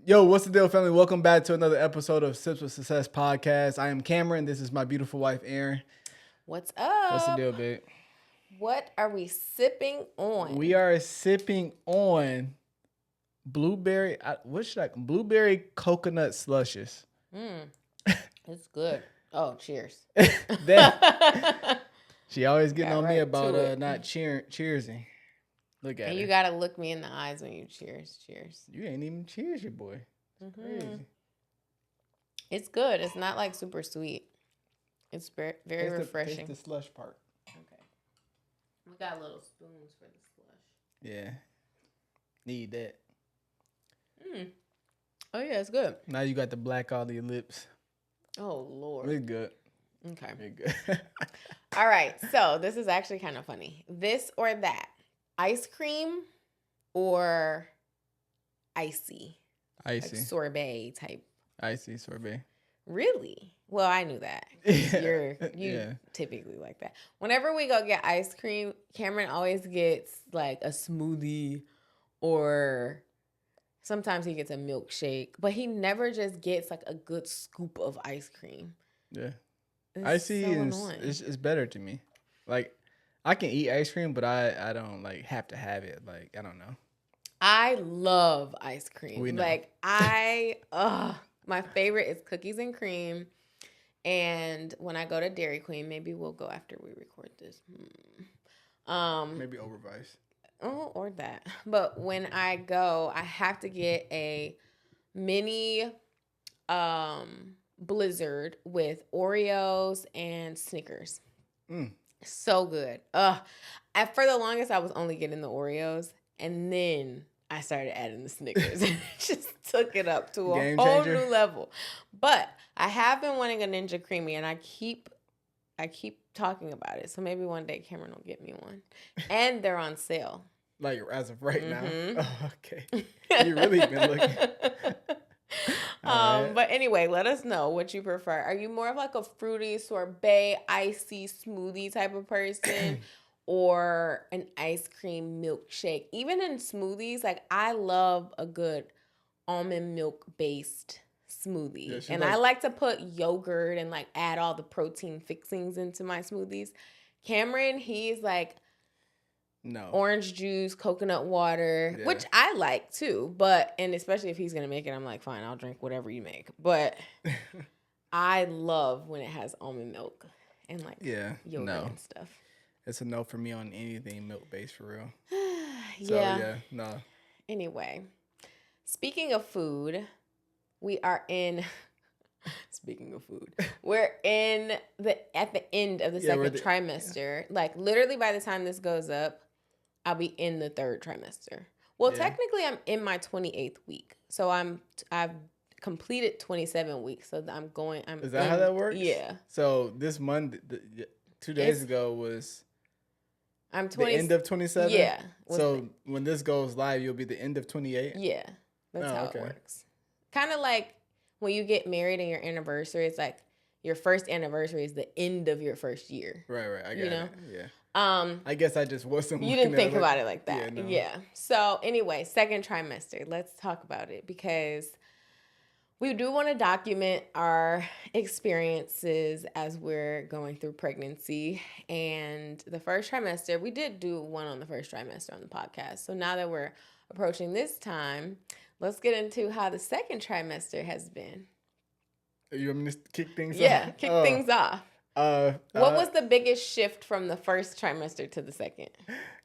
Yo, what's the deal, family? Welcome back to another episode of Sips with Success podcast. I am Cameron. This is my beautiful wife, Erin. What's up? What's the deal, babe? What are we sipping on? We are sipping on blueberry. Blueberry coconut slushes. It's good. Oh, cheers. She always getting Got on me right about to it. not cheersing. Look at And her. you gotta look me in the eyes when you cheers. Cheers. You ain't even cheers, your boy. It's crazy. It's good. It's not like super sweet. It's very refreshing. Taste the slush part. Okay. We got little spoons for the slush. Yeah. Need that. Oh yeah, it's good. Now you got the black all your lips. Oh Lord. It's good. Okay. It's good. All right. So this is actually kind of funny. This or that. Ice cream or icy. Like Icy. sorbet type. Icy sorbet. Really? Well, I knew that. You typically like that. Whenever we go get ice cream, Cameron always gets like a smoothie or sometimes he gets a milkshake, but he never just gets like a good scoop of ice cream. Yeah. It's Icy so is annoying. it's better to me. Like I can eat ice cream, but I don't like have to have it. Like I don't know. I love ice cream. We know. Like my favorite is cookies and cream. And when I go to Dairy Queen, maybe we'll go after we record this. Maybe over Vice. Oh, or that. But when I go, I have to get a mini Blizzard with Oreos and Snickers. So good. For the longest, I was only getting the Oreos, and then I started adding the Snickers. It just took it up to a whole new level. But I have been wanting a Ninja Creamy, and I keep talking about it. So maybe one day Cameron will get me one. And they're on sale. Like as of right now. Oh, okay. You really been looking. Right. But anyway, let us know what you prefer. Are you more of like a fruity sorbet, icy smoothie type of person? Or an ice cream milkshake? Even in smoothies, like I love a good almond milk based smoothie. And I like to put yogurt and like add all the protein fixings into my smoothies. Cameron, he's like orange juice, coconut water, which I like too. And especially if he's gonna make it, I'm like, fine, I'll drink whatever you make. But I love when it has almond milk and like yogurt and stuff. It's a no for me on anything milk based for real. No. Anyway, speaking of food, we're at the end of the second trimester. Like literally by the time this goes up, I'll be in the third trimester. Well, technically I'm in my 28th week. So I've completed 27 weeks. So Is that how that works? Yeah. So this Monday, 2 days ago was I'm 20. The end of 27? Yeah. So when this goes live, you'll be the end of 28? Yeah. That's how it works. Kind of like when you get married and your anniversary, it's like your first anniversary is the end of your first year. Right. I got it. Yeah. I guess I just wasn't. You didn't think about it like that. Yeah. No. Yeah. So anyway, second trimester. Let's talk about it because we do want to document our experiences as we're going through pregnancy. And the first trimester, we did do one on the first trimester on the podcast. So now that we're approaching this time, let's get into how the second trimester has been. You want me to kick things off? Yeah, kick things off. What was the biggest shift from the first trimester to the second?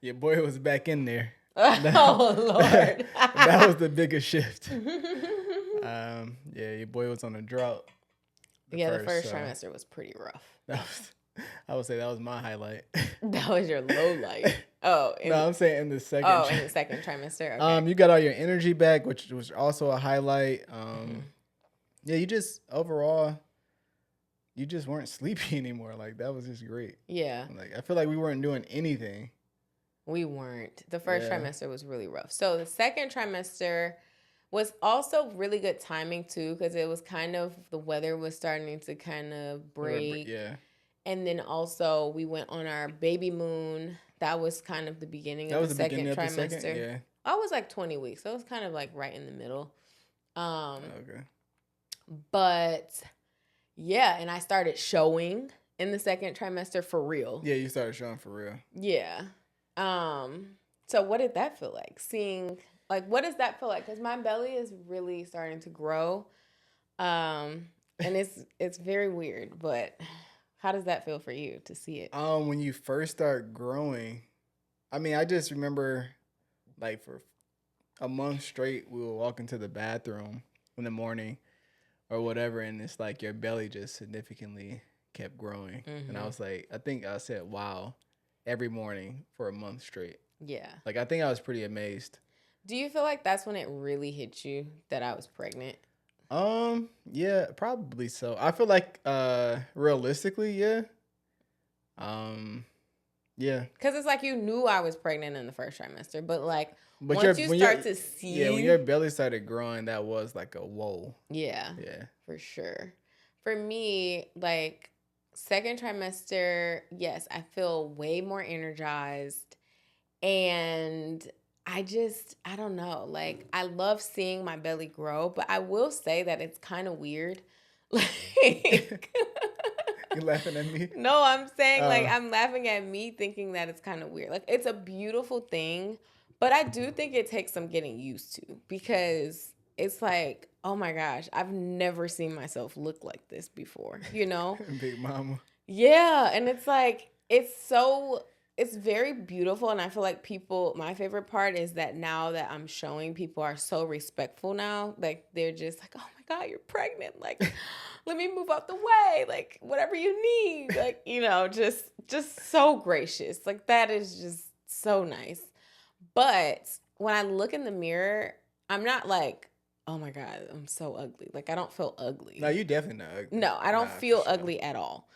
Your boy was back in there. Oh, Lord. That was the biggest shift. Your boy was on a drought. The first trimester was pretty rough. I would say that was my highlight. That was your low light. Oh. I'm saying in the second. Oh, in the second trimester. Okay. You got all your energy back, which was also a highlight. Yeah, you just overall, you just weren't sleepy anymore. Like that was just great. Yeah. Like I feel like we weren't doing anything. We weren't. The first trimester was really rough. So the second trimester was also really good timing too, because it was kind of, the weather was starting to kind of break. Yeah. And then also we went on our baby moon. That was kind of the beginning of the second trimester. Yeah. I was like 20 weeks. So it was kind of like right in the middle. Okay. But yeah, and I started showing in the second trimester for real. Yeah, you started showing for real. Yeah. So what did that feel like? Seeing, like, what does that feel like? Because my belly is really starting to grow. And it's very weird, but how does that feel for you to see it? When you first start growing, I mean, I just remember like for a month straight, we would walk into the bathroom in the morning or whatever, and it's like your belly just significantly kept growing. Mm-hmm. And I was like, I think I said, wow, every morning for a month straight. Yeah. Like, I think I was pretty amazed. Do you feel like that's when it really hit you that I was pregnant? Yeah, probably so. I feel like, realistically, yeah. Yeah. Because it's like you knew I was pregnant in the first trimester, but like but once you start to see. Yeah, when your belly started growing, that was like a whoa. Yeah. Yeah. For sure. For me, like second trimester, yes, I feel way more energized. And I don't know. Like, I love seeing my belly grow, but I will say that it's kind of weird. Like, you laughing at me? No, I'm saying like I'm laughing at me thinking that it's kind of weird. Like, it's a beautiful thing, but I do think it takes some getting used to because it's like, oh my gosh, I've never seen myself look like this before, you know? Big mama. Yeah, and it's like, it's very beautiful, and I feel like my favorite part is that now that I'm showing, people are so respectful now. Like, they're just like, oh my God, you're pregnant. Like, let me move out the way. Like, whatever you need. Like, you know, just so gracious. Like, that is just so nice. But when I look in the mirror, I'm not like, oh my God, I'm so ugly. Like, I don't feel ugly. No, you definitely not ugly. No, I don't feel ugly at all.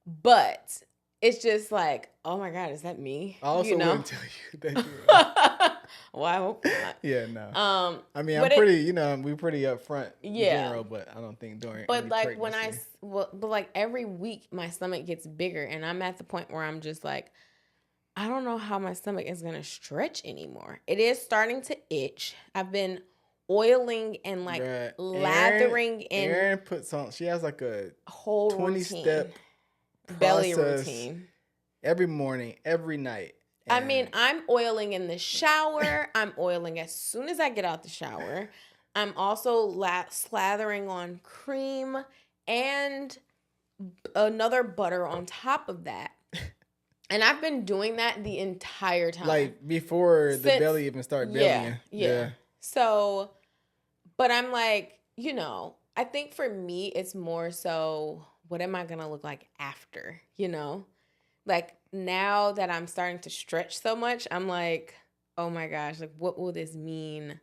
But it's just like, oh my God, is that me? I also wouldn't tell you that you're well, I hope not. Yeah, no. I mean, I'm pretty, we're pretty upfront in general, but I don't think during But like pregnancy. But like every week my stomach gets bigger and I'm at the point where I'm just like, I don't know how my stomach is going to stretch anymore. It is starting to itch. I've been oiling and like lathering in. Erin puts on, she has like a whole 20-step belly routine every morning, every night. I mean, I'm oiling in the shower. I'm oiling as soon as I get out the shower. I'm also slathering on cream and another butter on top of that. And I've been doing that the entire time. Like before the belly even started bellying. Yeah. So, but I'm like, I think for me, it's more so, what am I going to look like after, Like, now that I'm starting to stretch so much, I'm like, oh my gosh, like, what will this mean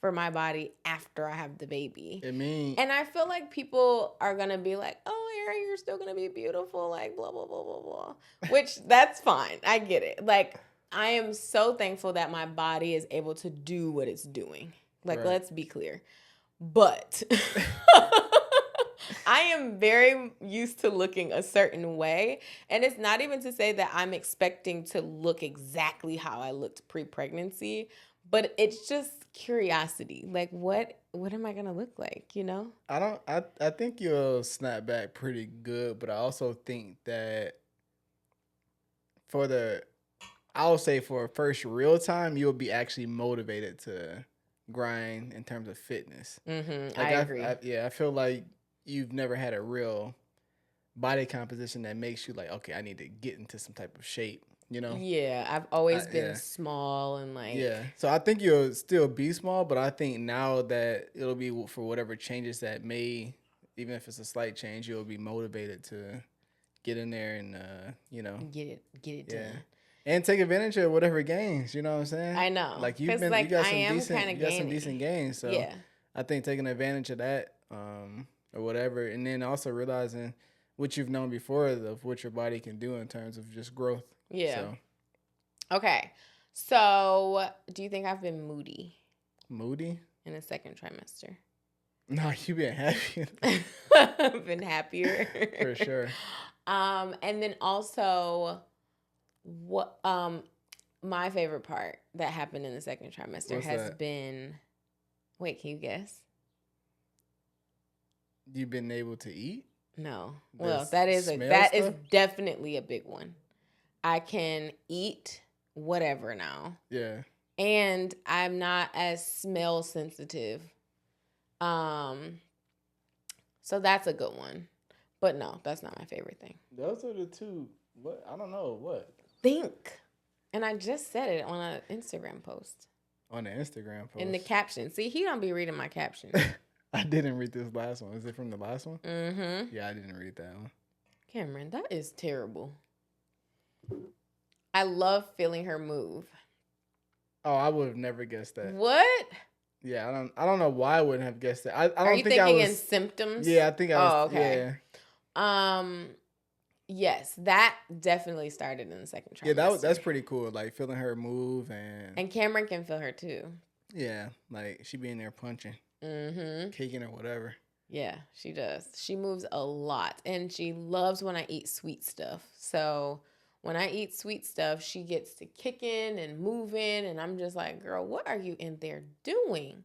for my body after I have the baby? And I feel like people are going to be like, oh, Erin, you're still going to be beautiful, like, blah, blah, blah, blah, blah. Which, that's fine. I get it. Like, I am so thankful that my body is able to do what it's doing. Like, let's be clear. But I am very used to looking a certain way. And it's not even to say that I'm expecting to look exactly how I looked pre-pregnancy, but it's just curiosity. Like, what am I going to look like, I think you'll snap back pretty good, but I also think that for first real time, you'll be actually motivated to grind in terms of fitness. Mm-hmm. I agree. I feel like you've never had a real body composition that makes you like, okay, I need to get into some type of shape, Yeah, I've always been small and like... Yeah, so I think you'll still be small, but I think now that it'll be for whatever changes that may, even if it's a slight change, you'll be motivated to get in there and, Get it done. And take advantage of whatever gains, you know what I'm saying? I know. Like you got some decent gains. So yeah. I think taking advantage of that, or whatever, and then also realizing what you've known before of what your body can do in terms of just growth. Yeah. So. Okay. So do you think I've been moody? Moody? In the second trimester. No, you've been happy. I've been happier. For sure. And then also, what my favorite part that happened in the second trimester been Wait, can you guess? You've been able to eat? No. The Well, that is smell is stuff? definitely a big one. I can eat whatever now. Yeah. And I'm not as smell sensitive. So that's a good one. But no, that's not my favorite thing. Those are the two. What? I don't know. What? Think. And I just said it on an Instagram post. On the Instagram post. In the caption. See, he don't be reading my caption. I didn't read this last one. Is it from the last one? Mm-hmm. Yeah, I didn't read that one. Cameron, that is terrible. I love feeling her move. Oh, I would have never guessed that. What? Yeah, I don't know why I wouldn't have guessed that. I don't Are you think thinking I was in symptoms? Yeah, I think I was. Oh, okay. Yeah. Yes, that definitely started in the second trimester. Yeah, that's pretty cool. Like feeling her move and Cameron can feel her too. Yeah, like she be in there punching, kicking or whatever. Yeah, she does. She moves a lot, and she loves when I eat sweet stuff. So when I eat sweet stuff, she gets to kicking and moving, and I'm just like, girl, what are you in there doing?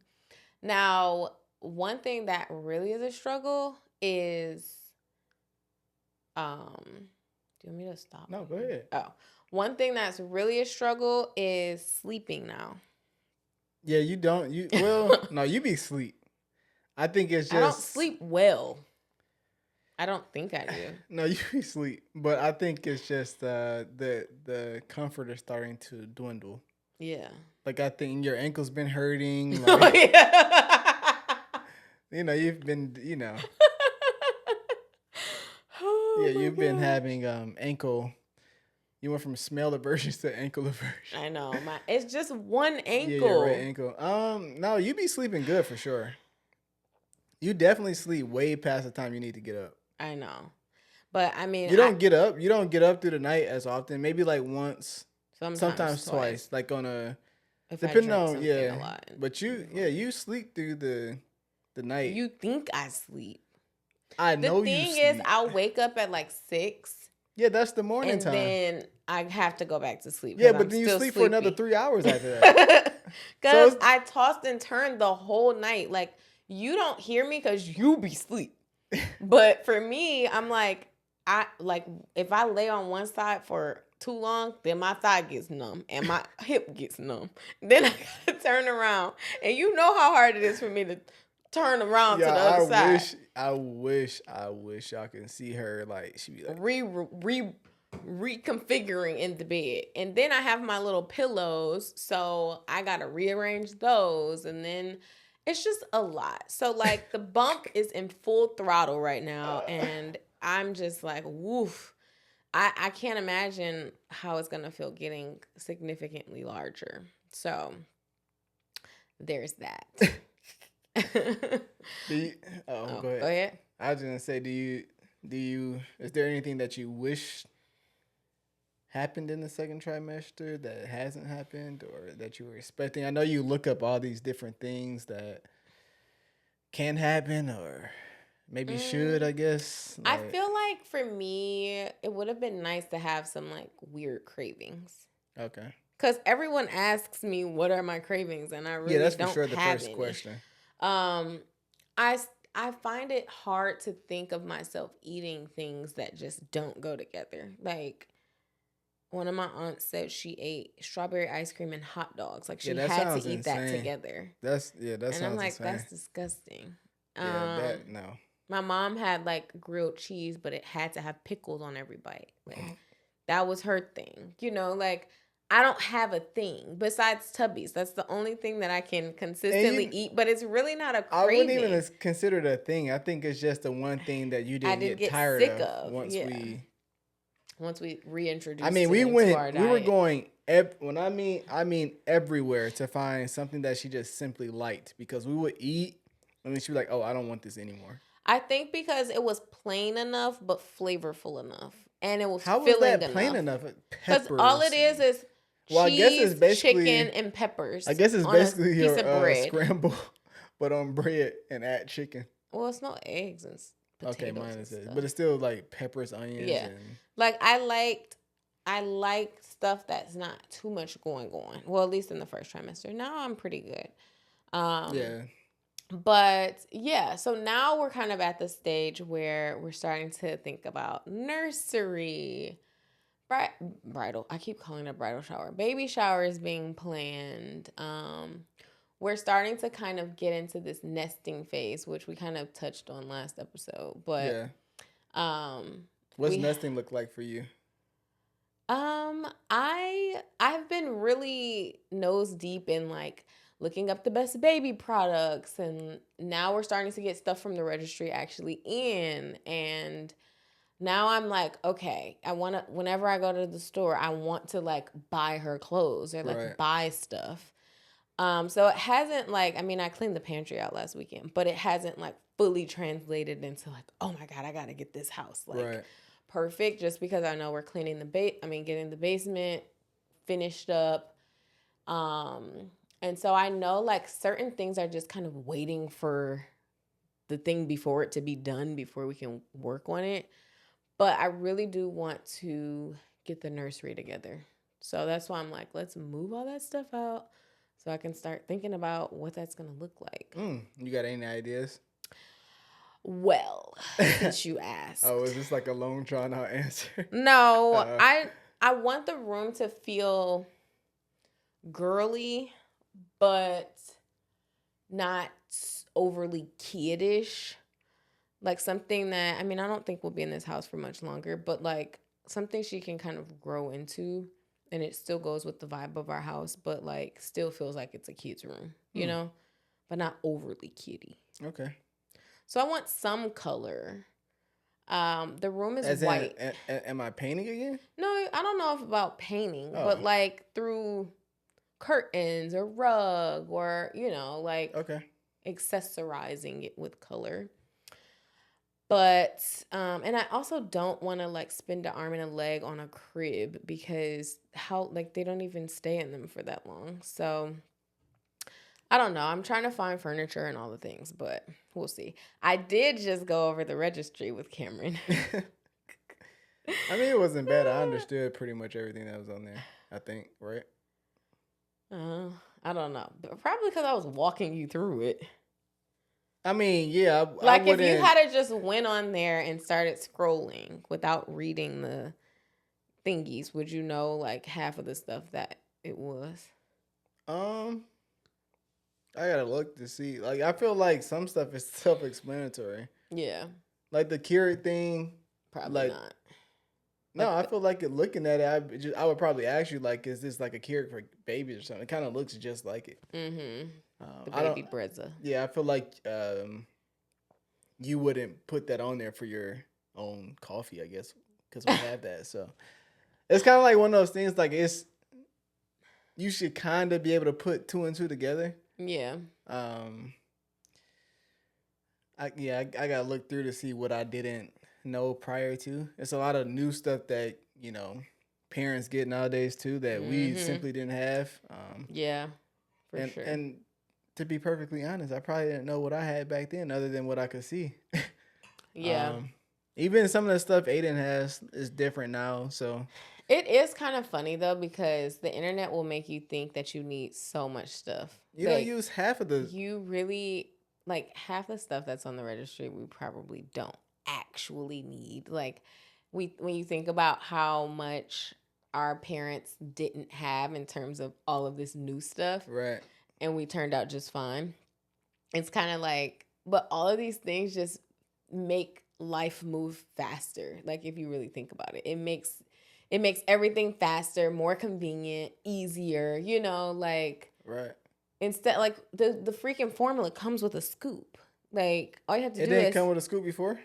Now, one thing that really is a struggle is, do you want me to stop? No, go ahead. Oh, one thing that's really a struggle is sleeping now. Yeah, you don't. No, you be sleep. I think it's just I don't sleep well. I don't think I do. No, you be sleep, but I think it's just the comfort is starting to dwindle. Yeah. Like I think your ankle's been hurting. Oh, Like, yeah. You've been, Oh, yeah, you've been gosh. having ankle. You went from smell aversions to ankle aversion. I know. It's just one ankle. Yeah, your right ankle. No, you be sleeping good for sure. You definitely sleep way past the time you need to get up. I know. But I mean, you don't get up. You don't get up through the night as often. Maybe like once, sometimes twice. Like on a if depending I drink on something yeah. a lot. But you sleep through the night. You think I sleep? I know the you thing sleep. is, I'll wake up at like 6. Yeah, that's the morning and time. then I have to go back to sleep. Yeah, but then you sleep for another 3 hours after that. Because I tossed and turned the whole night. Like, you don't hear me because you be sleep. But for me, I'm like, if I lay on one side for too long, then my thigh gets numb and my hip gets numb. Then I gotta turn around. And you know how hard it is for me to turn around to the other side. I wish y'all can see her. Like, she be like reconfiguring in the bed. And then I have my little pillows, so I gotta rearrange those, and then it's just a lot. So like the bump is in full throttle right now, and I'm just like, woof. I can't imagine how it's gonna feel getting significantly larger. So there's that. Go ahead. I was gonna say, is there anything that you wish happened in the second trimester that hasn't happened or that you were expecting? I know you look up all these different things that can happen or maybe should, I guess. I feel like for me, it would have been nice to have some like weird cravings. Okay. Because everyone asks me, what are my cravings? And I really that's don't for sure the have first any. question. I find it hard to think of myself eating things that just don't go together. Like, one of my aunts said she ate strawberry ice cream and hot dogs. Like, she had to eat that together. That sounds insane. And I'm like, that's disgusting. Yeah, no. My mom had, like, grilled cheese, but it had to have pickles on every bite. Like, that was her thing. You know, like, I don't have a thing besides Tubbies. That's the only thing that I can consistently eat, but it's really not a craving. I wouldn't even consider it a thing. I think it's just the one thing that you didn't get tired sick of once we reintroduced. I mean, we were going I mean everywhere to find something that she just simply liked, because we would eat and then she'd be like, "Oh, I don't want this anymore." I think because it was plain enough but flavorful enough, and it was How filling was that plain enough? Because all it is cheese, I guess it's basically chicken, and peppers. I guess it's basically your scramble, but on bread and add chicken. Well, it's no eggs and potatoes. Okay, mine is it, but it's still like peppers, onions. Yeah, like I liked stuff that's not too much going on. Well, at least in the first trimester. Now I'm pretty good. Yeah. But yeah, so now we're kind of at the stage where we're starting to think about nursery. Bridal. I keep calling it bridal shower. Baby shower is being planned. We're starting to kind of get into this nesting phase, which we kind of touched on last episode. But Yeah. um, What's we nesting look like for you? I've been really nose deep in like looking up the best baby products, and now we're starting to get stuff from the registry actually in. And now I'm like, okay, I want to, whenever I go to the store, I want to like buy her clothes or like Right. buy stuff. So it hasn't like, I mean, I cleaned the pantry out last weekend, but it hasn't like fully translated into like, oh my God, I got to get this house like Right. perfect, just because I know we're cleaning getting the basement finished up. And so I know like certain things are just kind of waiting for the thing before it to be done before we can work on it. But I really do want to get the nursery together. So that's why I'm like, let's move all that stuff out so I can start thinking about what that's going to look like. You got any ideas? Well, since you asked. Oh, is this like a long drawn out answer? No, I want the room to feel girly, but not overly kiddish. Like something that, I mean, I don't think we'll be in this house for much longer, but like something she can kind of grow into, and it still goes with the vibe of our house, but like still feels like it's a kid's room, you know, but not overly kiddie. Okay. So I want some color. The room is As white. Am I painting again? No, I don't know if about painting, but like through curtains or rug or, you know, like accessorizing it with color. But and I also don't want to like spend an arm and a leg on a crib because how like they don't even stay in them for that long. So I don't know. I'm trying to find furniture and all the things, but we'll see. I did just go over the registry with Cameron. I mean, it wasn't bad. I understood pretty much everything that was on there, I think, right? I don't know. But probably because I was walking you through it. I mean, yeah. Like if you had just went on there and started scrolling without reading the thingies, would you know like half of the stuff that it was? I gotta look to see. Like I feel like some stuff is self-explanatory. Yeah. Like the Keurig thing. Probably not. No, like I feel like looking at it, I would probably ask you like, is this like a Keurig for babies or something? It kind of looks just like it. Mm-hmm. The baby Brezza. Yeah, I feel like you wouldn't put that on there for your own coffee, I guess, because we have that. So it's kind of like one of those things. Like you should kind of be able to put two and two together. Yeah. I gotta look through to see what I didn't know prior to. It's a lot of new stuff that parents get nowadays too that we simply didn't have. Yeah, for sure. And to be perfectly honest, I probably didn't know what I had back then other than what I could see. Yeah. Even some of the stuff Aiden has is different now. So it is kind of funny though because the internet will make you think that you need so much stuff. You don't use half of the. You really like half the stuff that's on the registry. We probably don't actually need. Like when you think about how much our parents didn't have in terms of all of this new stuff, right? And we turned out just fine. It's kind of like, but all of these things just make life move faster. Like if you really think about it, it makes everything faster, more convenient, easier, like right. Instead, like the freaking formula comes with a scoop. Like all you have to do is. It didn't come with a scoop before?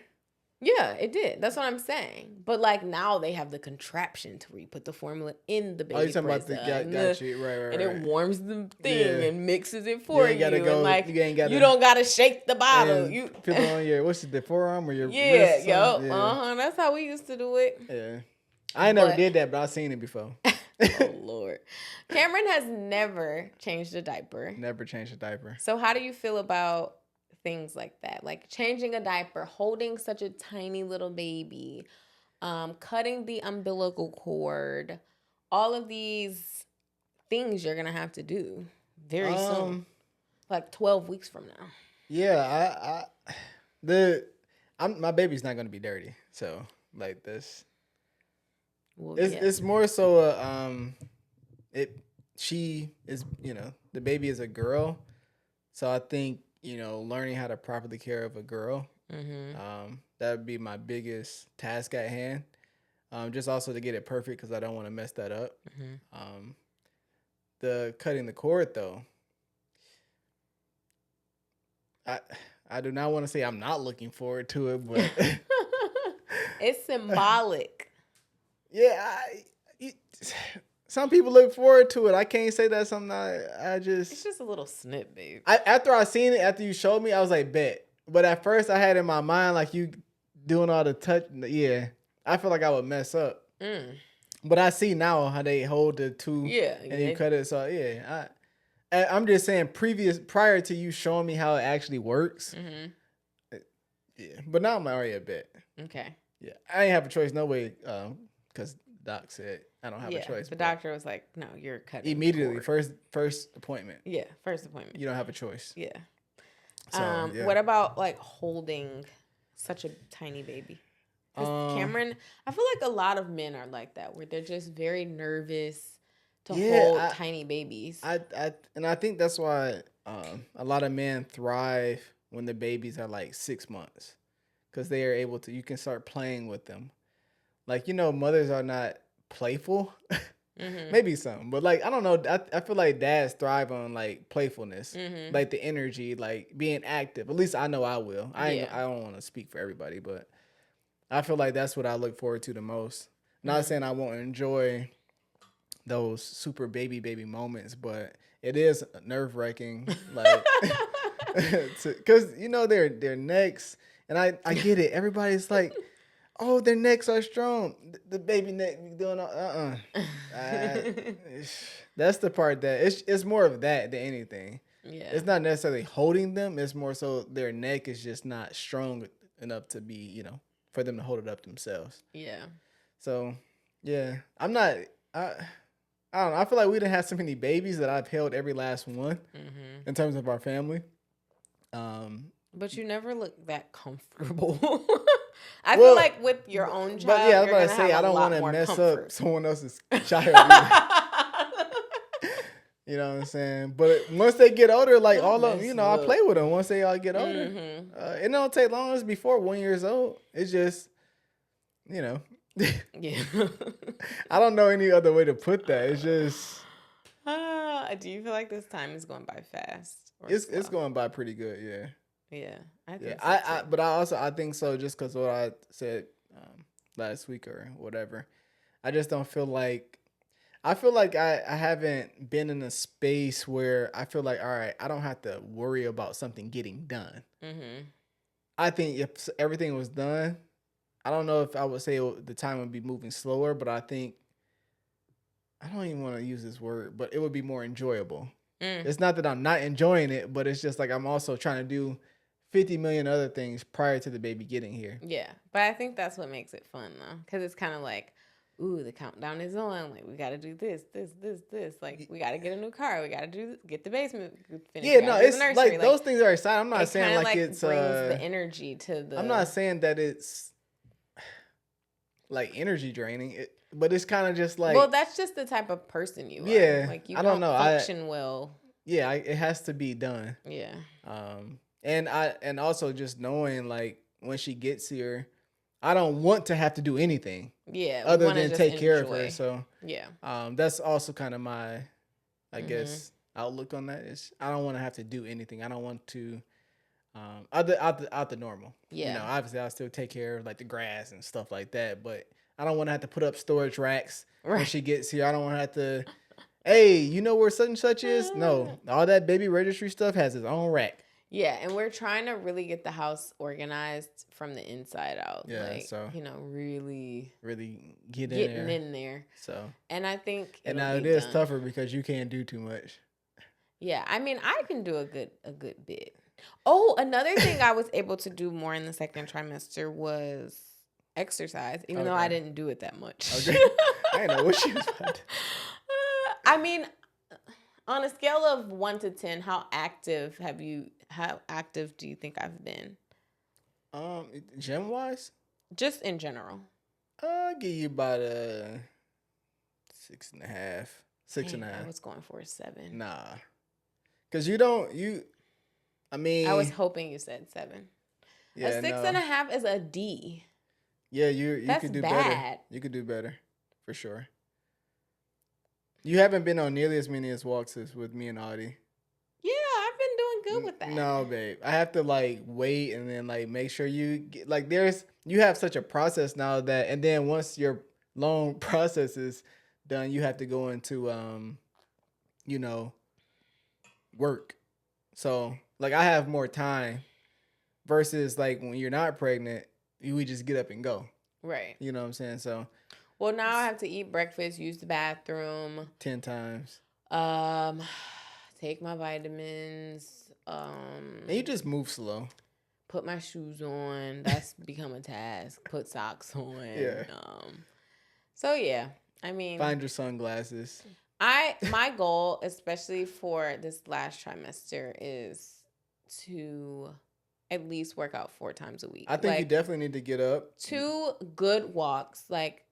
Yeah, it did. That's what I'm saying. But like now they have the contraption to where you put the formula in the baby. Oh, you're talking about the got you right. And it warms the thing and mixes it for you. Gotta go, and like you don't gotta shake the bottle. You put it on your the forearm or your wrist. That's how we used to do it. Yeah, I never did that, but I've seen it before. Oh Lord, Cameron has never changed a diaper. Never changed a diaper. So how do you feel about things like that, like changing a diaper, holding such a tiny little baby, cutting the umbilical cord, all of these things you're gonna have to do very soon, like 12 weeks from now? Yeah, the my baby's not gonna be dirty, so like this, Well, it's yeah. it's more so it she is the baby is a girl, so I think learning how to properly care of a girl, Mm-hmm. that would be my biggest task at hand. Just also to get it perfect because I don't want to mess that up. Mm-hmm. Um, the cutting the cord though, I I do not want to say I'm not looking forward to it, but It's symbolic. yeah, it, some people look forward to it. I can't say that's something I It's just just a little snip, babe. after I seen it, after you showed me, I was like, bet. But at first, I had in my mind like you doing all the touch. Yeah, I feel like I would mess up. Mm. But I see now how they hold the two Yeah, and you cut it. So yeah, I'm just saying prior to you showing me how it actually works. Mm-hmm. Yeah, but now I'm already a bet. Okay. Yeah, I ain't have a choice, no way, because Doc said I don't have a Yeah, choice. the doctor was like, "No, you're cutting Immediately, the cord." first appointment. Yeah, first appointment. You don't have a choice. Yeah. So yeah. What about like holding such a tiny baby? Because Cameron, I feel like a lot of men are like that, where they're just very nervous to hold tiny babies. I think that's why a lot of men thrive when the babies are like 6 months, because they are able to. You can start playing with them. Like mothers are not playful. Mm-hmm. Maybe some, but like I don't know. I feel like dads thrive on like playfulness, Mm-hmm. like the energy, like being active. At least I know I will. I Yeah. don't want to speak for everybody, but I feel like that's what I look forward to the most. Not Mm-hmm. saying I won't enjoy those super baby moments, but it is nerve wracking, like because their necks, and I get it. Everybody's like, oh, their necks are strong. The baby neck doing all, that's the part that it's more of that than anything. Yeah. It's not necessarily holding them. It's more so their neck is just not strong enough to be, for them to hold it up themselves. Yeah. So, yeah, I'm not. I I don't know. I feel like we didn't have so many babies that I've held every last one in terms of our family. But you never look that comfortable. I feel like with your own child, but yeah, I was you're about gonna to say have I a don't lot want to more mess comfort. up someone else's child either. You know what I'm saying? But once they get older, like all of them, I play with them. Once they all get older, it don't take long. It's before 1 year old. It's just, Yeah. I don't know any other way to put that. It's just. Do you feel like this time is going by fast? It's going by pretty good, yeah. Yeah, I think so so too. But I think so just because what I said last week or whatever. I just don't feel like. I feel like I haven't been in a space where I feel like, all right, I don't have to worry about something getting done. Mm-hmm. I think if everything was done, I don't know if I would say the time would be moving slower, but I think I don't even want to use this word, but it would be more enjoyable. It's not that I'm not enjoying it, but it's just like I'm also trying to do 50 million other things prior to the baby getting here. Yeah, but I think that's what makes it fun though, because it's kind of like, ooh, the countdown is on. Like we got to do this. Like we got to get a new car. We got to get the basement finished. Yeah, no, it's like those things are exciting. I'm not saying like it's brings the energy to the. I'm not saying that it's like energy draining, but it's kind of just like. Well, that's just the type of person you are. Yeah, like you I don't know. Function well. Yeah, it has to be done. Yeah. And also just knowing like when she gets here, I don't want to have to do anything. Yeah. Other than take care of her. So yeah. That's also kind of my, I guess, outlook on that is I don't want to have to do anything. I don't want to. Out the normal. Yeah. Obviously I still take care of like the grass and stuff like that, but I don't want to have to put up storage racks when she gets here. I don't want to have to. Hey, you know where such and such is? No, all that baby registry stuff has its own rack. Yeah, and we're trying to really get the house organized from the inside out. Yeah, like, so really getting in there. So, and I think, and now it is tougher because you can't do too much. Yeah, I mean, I can do a good bit. Oh, another thing I was able to do more in the second trimester was exercise, even though I didn't do it that much. Okay. I didn't know what she was about. I mean, on a scale of 1 to 10, how active how active do you think I've been? Gym wise, Just in general. I'll give you about a 6.5. Six Dang, and a half. I was going for a 7. Nah, cause you don't. I mean, I was hoping you said 7. yeah, A six no. and a half is a D. Yeah, you That's could do bad. better. You could do better, for sure. You haven't been on nearly as many as walks as with me and Audie. Yeah, I've been doing good with that. No, babe. I have to like wait and then like make sure you get, like you have such a process now that, and then once your long process is done, you have to go into you know, work. So like I have more time versus like when you're not pregnant, you would just get up and go. Right. You know what I'm saying? So well, now I have to eat breakfast, use the bathroom, 10 times. Take my vitamins, And you just move slow. put my shoes on. That's become a task. Put socks on. Yeah. So yeah, I mean, Find your sunglasses. my goal, especially for this last trimester, is to at least work out 4 times a week. I think you definitely need to get up. 2 good walks, like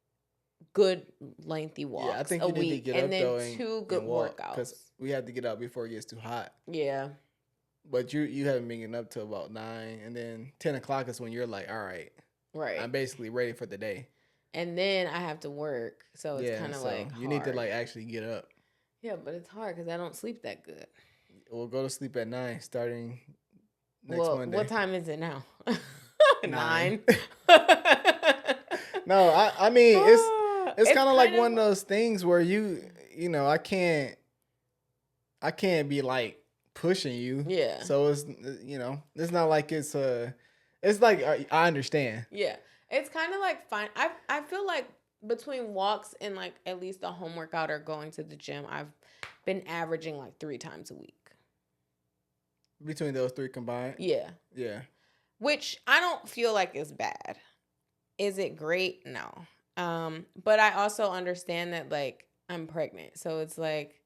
good lengthy walks. Yeah, I think you need to get up and then though, and 2 good walk, workouts. because we have to get out before it gets too hot. Yeah. But you haven't been getting up till about 9, and then 10 o'clock is when you're like, all right, I'm basically ready for the day. And then I have to work, so it's kind of like you need to like actually get up. Yeah, but it's hard because I don't sleep that good. We'll go to sleep at 9 starting next Monday. What time is it now? 9. No, I mean it's kind of like one of those things where you know I can't be like pushing you. Yeah. So it's it's not like it's like I understand. Yeah. It's kind of like fine. I feel like between walks and like at least a home workout or going to the gym, I've been averaging like 3 times a week. Between those 3 combined? Yeah. Yeah. Which I don't feel like is bad. Is it great? No. But I also understand that like I'm pregnant. So it's like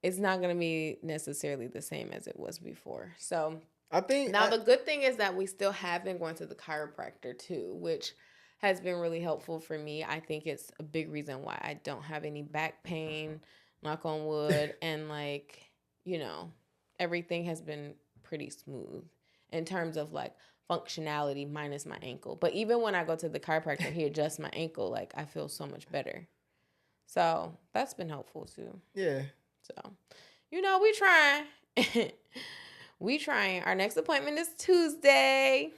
it's not going to be necessarily the same as it was before. So I think the good thing is that we still have been going to the chiropractor too, which has been really helpful for me. I think it's a big reason why I don't have any back pain, knock on wood, and like, everything has been pretty smooth in terms of like functionality minus my ankle. But even when I go to the chiropractor, he adjusts my ankle, like I feel so much better. So that's been helpful too. Yeah. So, we trying. We trying. Our next appointment is Tuesday.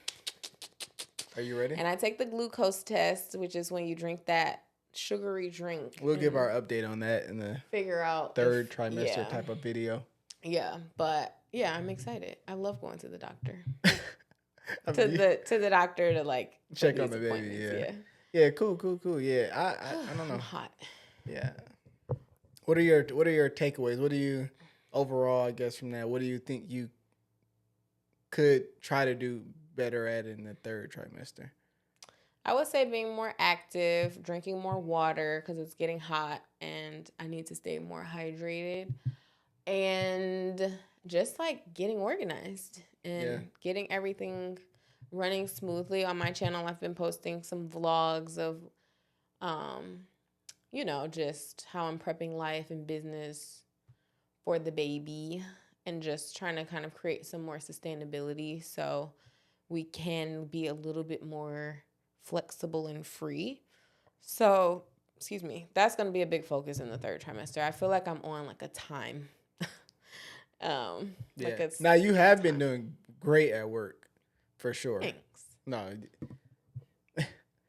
Are you ready? And I take the glucose test, which is when you drink that sugary drink. We'll give our update on that in the figure out third trimester type of video. Yeah, but yeah, I'm excited. I love going to the doctor. to the doctor to like check on the baby. Yeah. Cool. Yeah, I don't know. I'm hot. Yeah. What are your takeaways? What do you overall, I guess, from that? What do you think you could try to do better at in the third trimester? I would say being more active, drinking more water because it's getting hot and I need to stay more hydrated, and just like getting organized and getting everything running smoothly. On my channel, I've been posting some vlogs of, just how I'm prepping life and business for the baby and just trying to kind of create some more sustainability so we can be a little bit more flexible and free. So, that's going to be a big focus in the third trimester. I feel like I'm on like a time. Now you have been doing great at work, for sure. Thanks. No,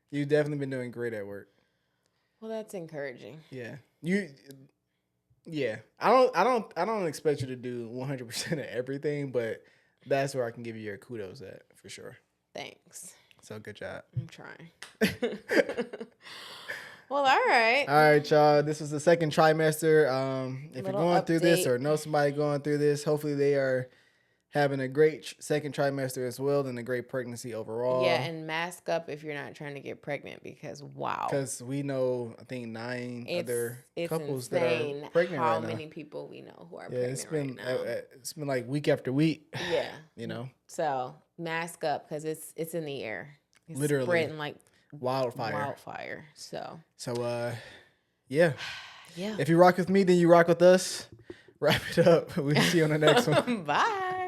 you've definitely been doing great at work. Well, that's encouraging. Yeah. I don't expect you to do 100% of everything, but that's where I can give you your kudos at, for sure. Thanks. So good job. I'm trying. Well, all right. All right, y'all. This was the second trimester. If you're going through this or know somebody going through this, hopefully they are having a great second trimester as well, and a great pregnancy overall. Yeah, and mask up if you're not trying to get pregnant because wow. Because we know, I think 9 other couples insane that are pregnant how right now. many people we know who are Yeah, pregnant right now. It's been like week after week. Yeah, you know. So mask up because it's in the air. It's literally spreading like wildfire. So yeah. Yeah. If you rock with me, then you rock with us. Wrap it up. We'll see you on the next one. Bye.